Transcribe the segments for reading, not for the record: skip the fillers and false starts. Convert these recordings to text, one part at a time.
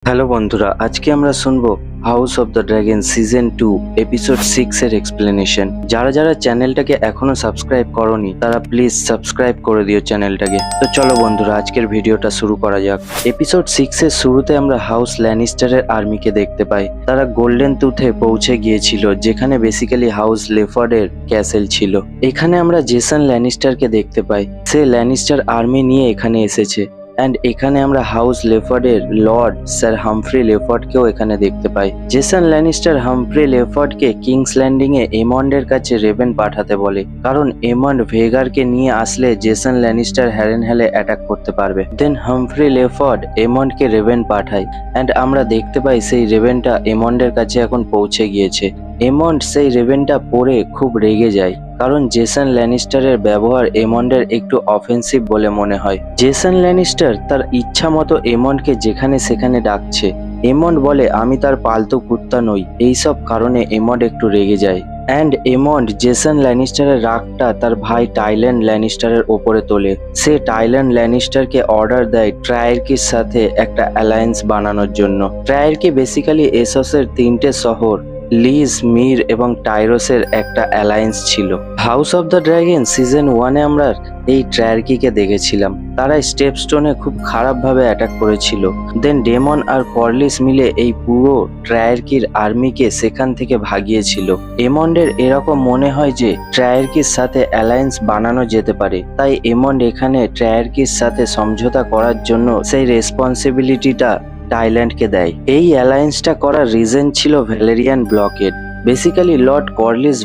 Hello বন্ধুরা, আজকে আমরা শুনবো house of the dragon season 2 episode 6 এর এক্সপ্লেনেশন। যারা যারা চ্যানেলটাকে এখনো সাবস্ক্রাইব করোনি তারা প্লিজ সাবস্ক্রাইব করে দিও চ্যানেলটাকে। তো চলো বন্ধুরা, আজকের ভিডিওটা শুরু করা যাক। এপিসোড 6 এর শুরুতে আমরা হাউস ল্যানিস্টারের আর্মিকে দেখতে পাই। তারা গোল্ডেন টুথে পৌঁছে গিয়েছিল, যেখানে বেসিক্যালি হাউস লেফার্ডের ক্যাসেল ছিল। এখানে আমরা জেসন ল্যানিস্টারকে দেখতে পাই। সে ল্যানিস্টার আর্মি নিয়ে এখানে এসেছে। অ্যান্ড এখানে আমরা হাউস লেফার্ডের লর্ড স্যার হামফ্রি লেফার্ডকেও এখানে দেখতে পাই। জেসন ল্যানিস্টার হামফ্রি লেফার্ডকে কিংস ল্যান্ডিং এ এমন্ডের কাছে রেভেন পাঠাতে বলে, কারণ এমন্ড ভেগারকে নিয়ে আসলে জেসন ল্যানিস্টার হ্যারেনহ্যালে অ্যাটাক করতে পারবে। দেন হামফ্রি লেফার্ড এমন্ডকে রেভেন পাঠায় অ্যান্ড আমরা দেখতে পাই সেই রেভেনটা এমন্ডের কাছে এখন পৌঁছে গিয়েছে। এমন্ড সেই রেভেনটা পড়ে খুব রেগে যায়, কারণ জেসন ল্যানিস্টারের ব্যবহার এমন্ডের একটু অফেন্সিভ বলে মনে হয়। জেসন ল্যানিস্টার তার ইচ্ছা মতো এমন্ডকে যেখানে সেখানে ডাকছে। এমন্ড বলে আমি তার পালতু কুত্তা নই। এইসব কারণে এমন্ড একটু রেগে যায়। অ্যান্ড এমন্ড জেসন ল্যানিস্টারের রাগটা তার ভাই টাইলেন ল্যানিস্টারের ওপরে তোলে। সে টাইলেন ল্যানিস্টারকে অর্ডার দেয় ট্রায়ার্কির সাথে একটা অ্যালায়েন্স বানানোর জন্য। ট্রায়ার্কি বেসিক্যালি এসসের 3টে শহর লিজ, মির এবং টাইরোসের একটা অ্যালায়েন্স ছিল। House of the dragon season 1-এ আমরা এই ট্রায়ার্কিকে দেখেছিলাম। তারা স্টেপস্টোনে খুব খারাপভাবে অ্যাটাক করেছিল। দেন ডেমন আর কর্লিস মিলে এই পুরো ট্রায়ার্কির আর্মিকে সেখান থেকে ভাগিয়েছিল। এমন্ডের এরকম মনে হয় যে ট্রায়ার্কির সাথে অ্যালায়েন্স বানানো যেতে পারে, তাই এমন্ড এখানে ট্রায়ার্কির সাথে সমঝোতা করার জন্য সেই রেসপন্সিবিলিটিটা টাইল্যান্ডকে দেয়। এই অ্যালায়েন্সটা করার রিজন ছিল Valyrian blockade. Basically lord Corlys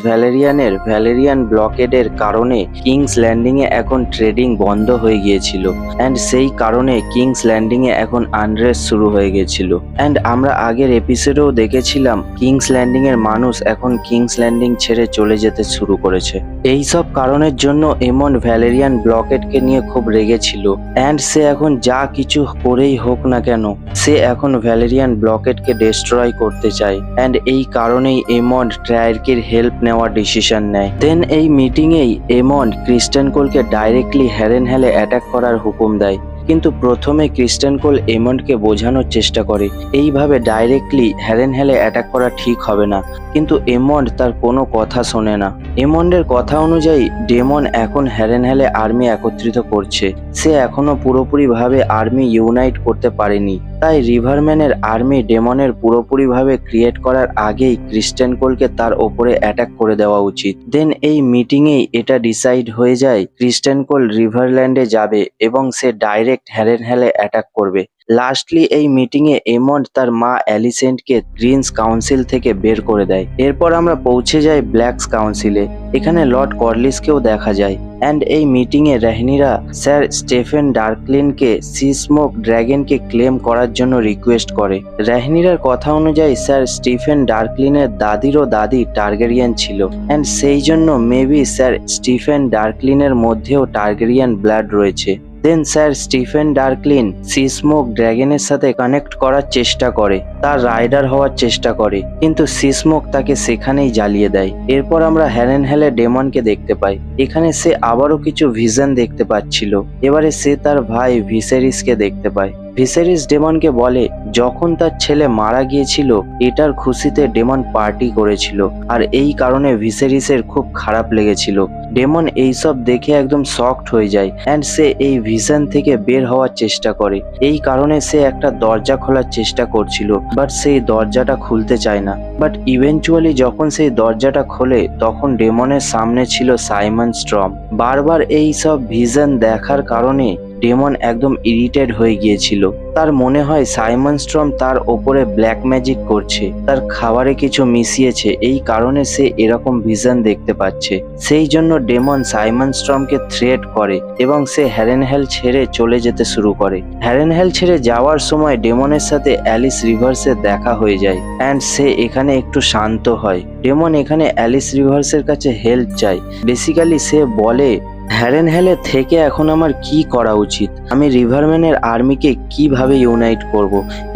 Valyrian ব্লকেডের কারণে কিংস ল্যান্ডিং এ এখন ট্রেডিং বন্ধ হয়ে গিয়েছিল। অ্যান্ড সেই কারণে কিংস ল্যান্ডিং এ এখন আনরেস্ট শুরু হয়ে গিয়েছিল। অ্যান্ড আমরা আগের এপিসোডেও দেখেছিলাম কিংস ল্যান্ডিং এর মানুষ এখন কিংস ল্যান্ডিং ছেড়ে চলে যেতে শুরু করেছে। এই সব কারণের জন্য এমন্ড ভ্যালেরিয়ান ব্লকেডকে নিয়ে খুব রেগেছিল। অ্যান্ড সে এখন যা কিছু করেই হোক না কেন, সে এখন ভ্যালেরিয়ান ব্লকেডকে ডিস্ট্রয় করতে চায়। অ্যান্ড এই কারণেই এমন্ড ট্রায়ার্কির হেল্প নেওয়ার ডিসিশন নেয়। দেন এই মিটিংয়েই এমন্ড ক্রিস্টেন কোলকে ডাইরেক্টলি হ্যারেনহ্যালে অ্যাটাক করার হুকুম দেয়। কিন্তু প্রথমে ক্রিস্টেন কোল এমন্ডকে বোঝানোর চেষ্টা করে এইভাবে ডাইরেক্টলি হ্যারেনহ্যালে অ্যাটাক করা ঠিক হবে না, কিন্তু এমন্ড তার কোনো কথা শোনে না। এমন্ডের কথা অনুযায়ী ডেমন এখন হ্যারেনহ্যালে আর্মি একত্রিত করছে। সে এখনো পুরোপুরিভাবে আর্মি ইউনাইট করতে পারেনি, তাই রিভারম্যানের আর্মি ডেমনের পুরোপুরিভাবে ক্রিয়েট করার আগেই ক্রিস্টেন কোলকে তার ওপরে অ্যাটাক করে দেওয়া উচিত। দেন এই মিটিংয়েই এটা ডিসাইড হয়ে যায় ক্রিস্টেন কোল রিভারল্যান্ডে যাবে এবং সে ডাইরেক্ট হ্যারেনহ্যালে অ্যাটাক করবে। লাস্টলি এই মিটিংয়ে এমন্ড তার মা অ্যালিসেন্টকে গ্রিনস কাউন্সিল থেকে বের করে দেয়। এরপর আমরা পৌঁছে যাই ব্ল্যাকস কাউন্সিলে। এখানে লর্ড কর্লিসকেও দেখা যায়। অ্যান্ড এই মিটিংয়ে রেহনিরা স্যার স্টেফেন ডার্কলিনকে সি স্মোক ড্র্যাগনকে ক্লেম করার জন্য রিকোয়েস্ট করে। রেহনিরার কথা অনুযায়ী স্যার স্টিফেন ডার্কলিনের দাদিরও দাদি টার্গেরিয়ান ছিল। অ্যান্ড সেই জন্য মেবি স্যার স্টিফেন ডার্কলিনের মধ্যেও টার্গেরিয়ান ব্লাড রয়েছে। দেন স্যার স্টিফেন ডার্কলিন সি স্মোক ড্র্যাগনের সাথে কানেক্ট করার চেষ্টা করে, তার রাইডার হওয়ার চেষ্টা করে, কিন্তু সি স্মোক তাকে সেখানেই জ্বালিয়ে দেয়। এরপর আমরা হ্যারেনহ্যালে ডেমনকে দেখতে পাই। এখানে সে আবারও কিছু ভিশন দেখতে পাচ্ছিল। এবারে সে তার ভাই ভিসেরিসকে দেখতে পায়। ভিসেরিস ডেমনকে বলে যখন তার ছেলে মারা গিয়েছিল এটার খুশিতে ডেমন পার্টি করেছিল, আর এই কারণে ভিসেরিসের খুব খারাপ লেগেছিল। ডেমন এইসব দেখে একদম শকড হয়ে যায় অ্যান্ড সে এই ভিশন থেকে বের হওয়ার চেষ্টা করে। এই কারণে সে একটা দরজা খোলার চেষ্টা করছিল, বাট সেই দরজাটা খুলতে চায় না। বাট ইভেনচুয়ালি যখন সেই দরজাটা খোলে তখন ডেমনের সামনে ছিল সাইমন স্ট্রম। বারবার এই সব ভিশন দেখার কারণে ডেমন একদম ইরিটেড হয়ে গিয়েছিল। তার মনে হয় সাইমন স্ট্রম তার ওপরে ব্ল্যাক ম্যাজিক করছে, তার খাবারে কিছু মিশিয়েছে, এই কারণে সে এরকম ভিশন দেখতে পাচ্ছে। সেই জন্য ডেমন সাইমন স্ট্রমকে থ্রেট করে এবং সে হ্যারেনহ্যাল ছেড়ে চলে যেতে শুরু করে। হ্যারেনহ্যাল ছেড়ে যাওয়ার সময় ডেমনের সাথে অ্যালিস রিভার্সে দেখা হয়ে যায় অ্যান্ড সে এখানে একটু শান্ত হয়। ডেমন এখানে অ্যালিস রিভার্সের কাছে হেল্প চায়। বেসিক্যালি সে বলে হ্যারেনহ্যালে থেকে এখন আমার কি করা উচিত, আমি রিভারম্যানের আর্মিকে কিভাবে ইউনাইট করব,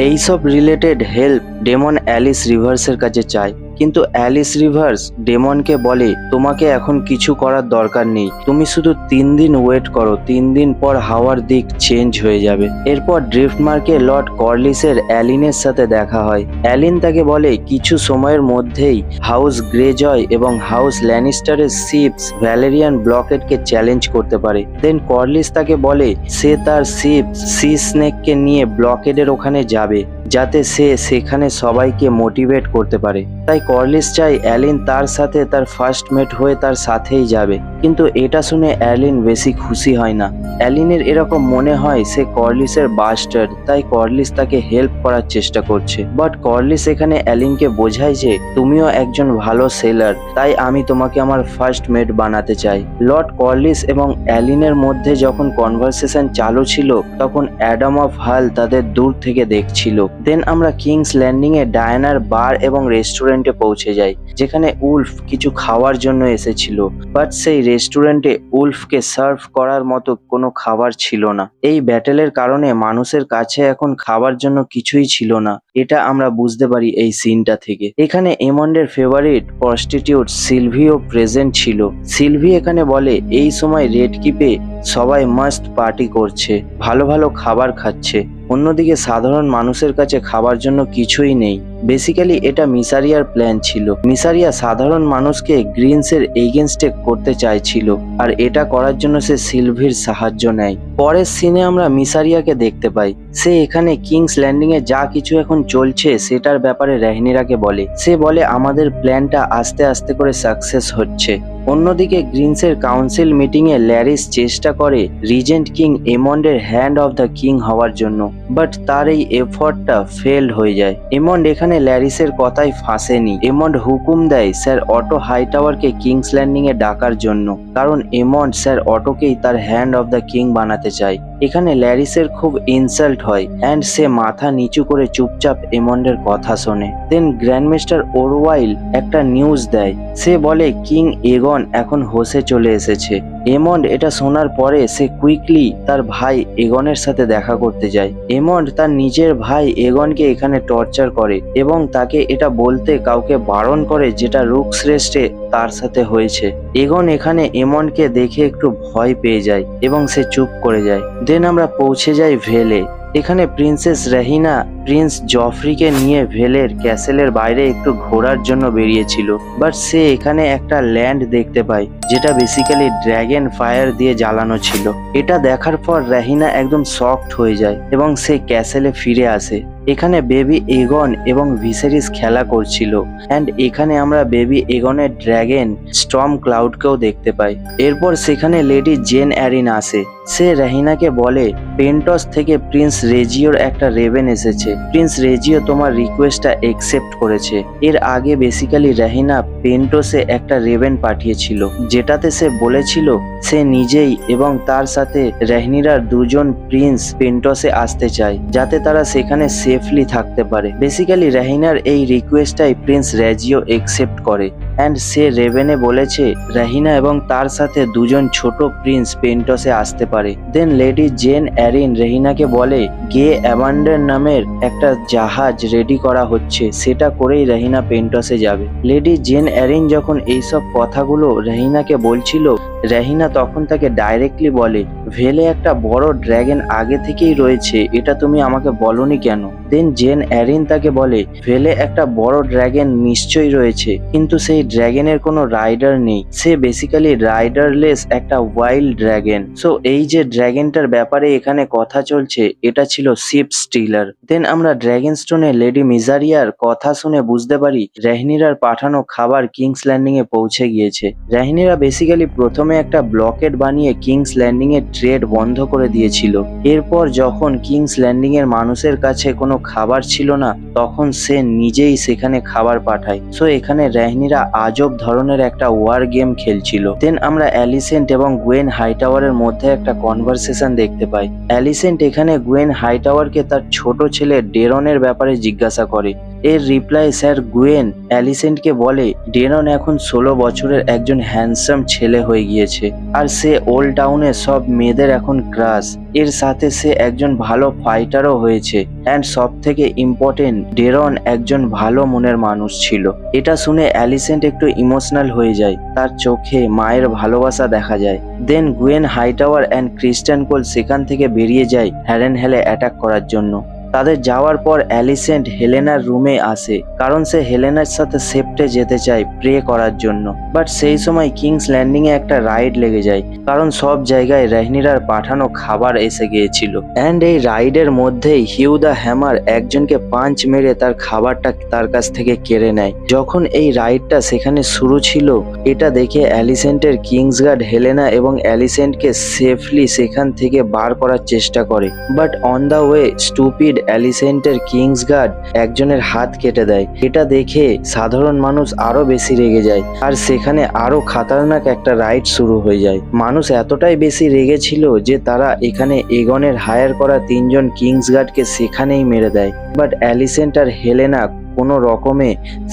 এইসব রিলেটেড হেল্প ডেমন অ্যালিস রিভার্সের কাছে চায়। কিন্তু অ্যালিস রিভার্স ডেমনকে বলে তোমাকে এখন কিছু করার দরকার নেই, তুমি শুধু 3 দিন ওয়েট করো, 3 দিন পর হাওয়ার দিক চেঞ্জ হয়ে যাবে। এরপর ড্রিফটমার্কে লর্ড কর্লিসের অ্যালিনের সাথে দেখা হয়। অ্যালিন তাকে বলে কিছু সময়ের মধ্যেই হাউস গ্রেজয় এবং হাউস ল্যানিস্টারের শিপস ভ্যালেরিয়ান ব্লকেটকে চ্যালেঞ্জ করতে পারে। দেন কর্লিস তাকে বলে সে তার শিপ সি স্নেককে নিয়ে ব্লকেডের ওখানে যাবে যাতে সে সেখানে সবাইকে মোটিভেট করতে পারে। তাই কর্লিস চাই অ্যালিন তার সাথে তার ফার্স্ট মেট হয়ে তার সাথেই যাবে, কিন্তু এটা শুনে অ্যালিন বেশি খুশি হয় না। অ্যালিনের এরকম মনে হয় সে কর্লিসের বাস্টার্ড, তাই কর্লিস তাকে হেল্প করার চেষ্টা করছে। বাট কর্লিস এখানে অ্যালিনকে বোঝায় যে তুমিও একজন ভালো সেলার, তাই আমি তোমাকে আমার ফার্স্ট মেট বানাতে চাই। লর্ড কর্লিস এবং অ্যালিনের মধ্যে যখন কনভারসেশন চালু ছিল তখন অ্যাডাম অফ হাল তাদের দূর থেকে দেখছিল। দেন আমরা কিংস ল্যান্ডিং এ ডায়ানার বার এবং রেস্টুরেন্টে পৌঁছে যাই, যেখানে উলফ কিছু খাওয়ার জন্য এসেছিল। বাট সেই রেস্টুরেন্টে উলফকে সার্ভ করার মতো কোনো খাবার ছিল না। এই ব্যাটেলের কারণে মানুষের কাছে এখন খাবার জন্য কিছুই ছিল না, এটা আমরা বুঝতে পারি এই সিনটা থেকে। এখানে এমন্ডের ফেভারিট প্রস্টিটিউট সিলভিও প্রেজেন্ট ছিল। সিলভি এখানে বলে এই সময় রেড কিপে সবাই মাস্ট পার্টি করছে, ভালো ভালো খাবার খাচ্ছে, অন্যদিকে সাধারণ মানুষের কাছে খাবার জন্য কিছুই নেই। বেসিক্যালি এটা মিসারিয়ার প্ল্যান ছিল। মিসারিয়া সাধারণ মানুষকে গ্রিনসের এগেনস্টে করতে চাইছিল, আর এটা করার জন্য সে সিলভির সাহায্য নেয়। পরের সিনে আমরা মিসারিয়াকে দেখতে পাই। সে এখানে কিংস ল্যান্ডিং এ যা কিছু এখন চলছে সেটার ব্যাপারে রেহনিরাকে বলে। সে বলে আমাদের প্ল্যানটা আস্তে আস্তে করে সাকসেস হচ্ছে। অন্যদিকে গ্রিনসের কাউন্সিল মিটিং এ ল্যারিস চেষ্টা করে রিজেন্ট কিং এমন্ডের হ্যান্ড অফ দ্য কিং হওয়ার জন্য, বাট তার এই এফর্টটা ফেলড হয়ে যায়। এমন্ড এখানে ল্যারিসের কথাই ফাঁসেনি। এমন্ড হুকুম দেয় স্যার অটো হাইটাওয়ারকে কিংস ল্যান্ডিং এ ডাকার জন্য, কারণ এমন্ড স্যার অটোকেই তার হ্যান্ড অফ দ্য কিং বানাতে চায়। এখানে ল্যারিসের খুব ইনসাল্ট হয় অ্যান্ড সে মাথা নিচু করে চুপচাপ এমন্ডের কথা শোনে। দেন গ্র্যান্ডমাস্টার ওরওয়াইল একটা নিউজ দেয়। সে বলে কিং এগন এখন হোসে চলে এসেছে। এমন্ড এটা শোনার পরে সে কুইকলি তার ভাই এগনের সাথে দেখা করতে যায়। এমন্ড তার নিজের ভাই এগনকে এখানে টর্চার করে এবং তাকে এটা বলতে কাউকে বারণ করে যেটা রুক্স রেস্টে তার সাথে হয়েছে। এগন এখানে এমন্ডকে দেখে একটু ভয় পেয়ে যায় এবং সে চুপ করে যায়। দেন আমরা পৌঁছে যাই ভেলে। এখানে প্রিন্সেস রেহিনা প্রিন্স জফরিকে নিয়ে ভেলের ক্যাসেলের বাইরে একটু ঘোরার জন্য বেরিয়েছিল, বাট সে এখানে একটা ল্যান্ড দেখতে পায় যেটা বেসিক্যালি ড্র্যাগন ফায়ার দিয়ে জ্বালানো ছিল। এটা দেখার পর রেহিনা একদম শকড হয়ে যায় এবং সে ক্যাসেলে ফিরে আসে। এখানে বেবি এগন এবং ভিসেরিস খেলা করছিল অ্যান্ড এখানে আমরা বেবি এগনের ড্র্যাগন স্টর্ম ক্লাউডকেও দেখতে পাই। এরপর সেখানে লেডি জেন অ্যারিন আসে। সে রেহিনাকে বলে পেন্টস থেকে প্রিন্স রেজিওর একটা রেভেন এসেছে, প্রিন্স রেজিও তোমার রিকোয়েস্টটা একসেপ্ট করেছে। এর আগে বেসিক্যালি রেহিনা পেন্টসে একটা রেভেন পাঠিয়েছিল যেটাতে সে বলেছিল সে নিজেই এবং তার সাথে রেহনিরার 2জন প্রিন্স পেন্টসে আসতে চায় যাতে তারা সেখানে সেফলি থাকতে পারে। বেসিক্যালি রেহিনার এই রিকোয়েস্টটাই প্রিন্স রেজিও একসেপ্ট করে অ্যান্ড সে রেভেনে বলেছে রেহিনা এবং তার সাথে 2জন ছোট প্রিন্স পেন্টসে আসতে পারে। দেন লেডি জেন অ্যারিন রেহিনাকে বলে গে অ্যাবান্ডার নামের একটা জাহাজ রেডি করা হচ্ছে, সেটা করেই রেহিনা পেন্টসে যাবে। লেডি জেন অ্যারিন যখন এইসব কথাগুলো রেহিনাকে বলছিল, রেহিনা তখন তাকে ডাইরেক্টলি বলে ভেলে একটা বড় ড্র্যাগন আগে থেকেই রয়েছে, এটা তুমি আমাকে বলনি কেন? দেন জেন অ্যারিন তাকে বলে ভেলে একটা বড় ড্র্যাগন নিশ্চয়ই রয়েছে, কিন্তু সেই ড্র্যাগনের কোনো রাইডার নেই, সে বেসিক্যালি রাইডারলেস একটা ওয়াইল্ড ড্র্যাগন। সো এই যে ড্র্যাগনটার ব্যাপারে এখানে কথা চলছে এটা ছিল শিপ স্টিলার। দেন আমরা ড্র্যাগন স্টোনে লেডি মিজারিয়ার কথা শুনে বুঝতে পারি রেহনিরার পাঠানো খাবার কিংস ল্যান্ডিং এ পৌঁছে গিয়েছে। রেহনিরা বেসিক্যালি প্রথমে একটা ব্লকেট বানিয়ে কিংস ল্যান্ডিং এর ট্রেড বন্ধ করে দিয়েছিল। এরপর যখন কিংস ল্যান্ডিং এর মানুষের কাছে কোনো খাবার ছিল না তখন সে নিজেই সেখানে খাবার পাঠায়। সো এখানে রেহনিরা আজব ধরনের একটা ওয়ার গেম খেলছিল। দেন আমরা অ্যালিসেন্ট এবং গুয়েন হাইটাওয়ারের মধ্যে একটা কনভারসেশন দেখতে পাই। অ্যালিসেন্ট এখানে গুয়েন হাইটাওয়ারকে তার ছোট ছেলে ডেরনের ব্যাপারে জিজ্ঞাসা করে এর রিপ্লাই স্যার গুয়েন অ্যালিসেন্টকে বলে ডেরন এখন 16 বছরের একজন হ্যান্ডসাম ছেলে হয়ে গিয়েছে আর সে ওল্ড টাউনে সব মেয়েদের এখন ক্রাশ। এর সাথে সে একজন ভালো ফাইটারও হয়েছে অ্যান্ড সব থেকে ইম্পর্টেন্ট ডেরন একজন ভালো মনের মানুষ ছিল। এটা শুনে অ্যালিসেন্ট একটু ইমোশনাল হয়ে যায়, তার চোখে মায়ের ভালোবাসা দেখা যায়। দেন গুয়েন হাইটাওয়ার অ্যান্ড ক্রিস্টিয়ান কোল সেখান থেকে বেরিয়ে যায় হ্যারেনহেলে অ্যাটাক করার জন্য। তাদের যাওয়ার পর অ্যালিসেন্ট হেলেনার রুমে আসে কারণ সে হেলেনার সাথে সেপ্টে যেতে চায় প্রে করার জন্য। বাট সেই সময় কিংস ল্যান্ডিং এ একটা রাইড লেগে যায় কারণ সব জায়গায় রেহনিরার পাঠানো খাবার এসে গিয়েছিল অ্যান্ড এই রাইডের মধ্যেই হিউ দ্য হ্যামার একজনকে পাঞ্চ মেরে তার খাবারটা তার কাছ থেকে কেড়ে নেয়। যখন এই রাইডটা সেখানে শুরু ছিল এটা দেখে অ্যালিসেন্টের কিংসগার্ড হেলেনা এবং অ্যালিসেন্টকে সেফলি সেখান থেকে বার করার চেষ্টা করে। But on the way stupid অ্যালিসেন্টের কিংসগার্ড একজনের হাত কেটে দেয়। এটা দেখে সাধারণ মানুষ আরো বেশি রেগে যায় আর সেখানে আরো খাতারনাক একটা রাইড শুরু হয়ে যায়। মানুষ এতটাই বেশি রেগে ছিল যে তারা এখানে এগনের হায়ার করা 3জন কিংসগার্ডকে সেখানেই মেরে দেয়। বাট অ্যালিসেন্ট আর হেলেনা কোনো রকমে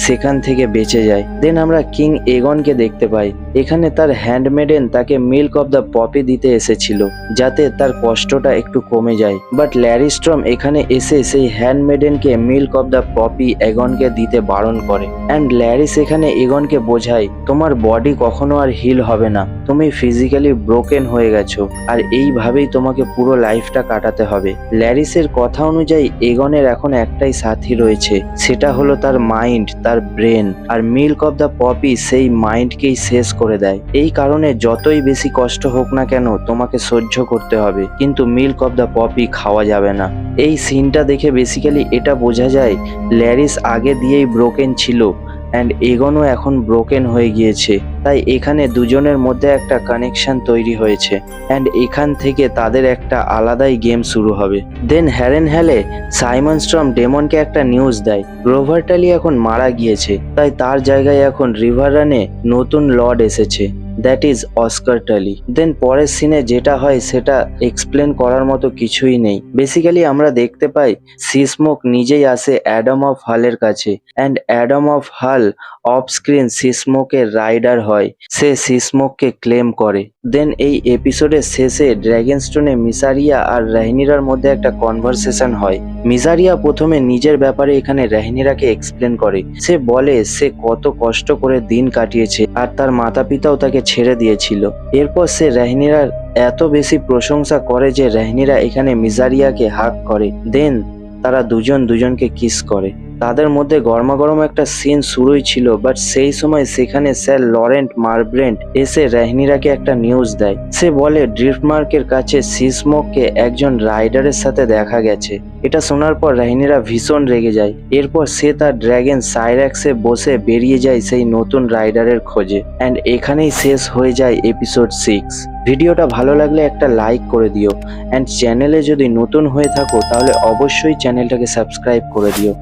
সেখান থেকে বেঁচে যায়। দেন আমরা কিং এগনকে দেখতে পাই। এখানে তার হ্যান্ডমেডেন তাকে মিল্ক অফ দ্য পপি দিতে এসেছিল যাতে তার কষ্টটা একটু কমে যায়। বাট ল্যারিস্ট্রম এখানে এসে সেই হ্যান্ডমেডেনকে মিল্ক অফ দ্য পপি এগনকে দিতে বারণ করে অ্যান্ড ল্যারিস এখানে এগনকে বোঝায় তোমার বডি কখনো আর হিল হবে না, তুমি ফিজিক্যালি ব্রোকেন হয়ে গেছো আর এইভাবেই তোমাকে পুরো লাইফটা কাটাতে হবে। ল্যারিসের কথা অনুযায়ী এগনের এখন একটাই সাথী রয়েছে, সেটা হলো তার মাইন্ড, তার ব্রেন। আর মিল্ক অফ দ্য পপি সেই মাইন্ডকেই শেষ করে দেয়। এই কারণে যতই বেশি কষ্ট হোক না কেন তোমাকে সহ্য করতে হবে, কিন্তু মিল্ক অফ দ্য পপি খাওয়া যাবে না। এই সিনটা দেখে বেসিক্যালি এটা বোঝা যায় ল্যারিস আগে দিয়েই ব্রোকেন ছিল অ্যান্ড এগনও এখন ব্রোকেন হয়ে গিয়েছে। তাই এখানে দুজনের মধ্যে একটা কানেকশন তৈরি হয়েছে অ্যান্ড এখান থেকে তাদের একটা আলাদাই গেম শুরু হবে। দেন হ্যারেনহেলে সাইমন স্ট্রম ডেমনকে একটা নিউজ দেয় গ্রোভার টালি এখন মারা গিয়েছে, তাই তার জায়গায় এখন রিভার রানে নতুন লর্ড এসেছে, দ্যাট ইজ অস্কার টালি। দেন পরের সিনে যেটা হয় সেটা এক্সপ্লেন করার মতো কিছুই নেই। বেসিক্যালি আমরা দেখতে পাই সিসমোক নিজেই আসে অ্যাডাম অফ হালের কাছে অ্যান্ড অ্যাডাম অফ হাল অফ স্ক্রিন সিসমোকের রাইডার হয়, সে সিসমোককে ক্লেম করে। দেন এই এপিসোডের শেষে ড্র্যাগনস্টোনে মিসারিয়া আর রেহনিরার মধ্যে একটা কনভারসেশন হয়। মিসারিয়া প্রথমে নিজের ব্যাপারে এখানে রেহনিরাকে এক্সপ্লেন করে। সে বলে সে কত কষ্ট করে দিন কাটিয়েছে আর তার মাতা পিতাও তাকে ছেড়ে দিয়েছিল। এরপর সে রেহনিরার এত বেশি প্রশংসা করে যে রেহনিরা এখানে মিসারিয়াকে হাগ করে। দেন তারা দুজন দুজনকে কিস করে। তাদের মধ্যে গরমাগরম একটা সিন শুরুই ছিল। বাট সেই সময় সেখানে স্যার লরেন্ট মারব্রেন্ট এসে রেহনিরাকে একটা নিউজ দেয়। সে বলে ড্রিফটমার্কের কাছে সিসমোককে একজন রাইডারের সাথে দেখা গেছে। এটা শোনার পর রেহনিরা ভীষণ রেগে যায়। এরপর সে তার ড্র্যাগন সাইরাক্সে বসে বেরিয়ে যায় সেই নতুন রাইডারের খোঁজে অ্যান্ড এখানেই শেষ হয়ে যায় এপিসোড 6। ভিডিওটা ভালো লাগলে একটা লাইক করে দিও অ্যান্ড চ্যানেলে যদি নতুন হয়ে থাকো তাহলে অবশ্যই চ্যানেলটাকে সাবস্ক্রাইব করে দিও।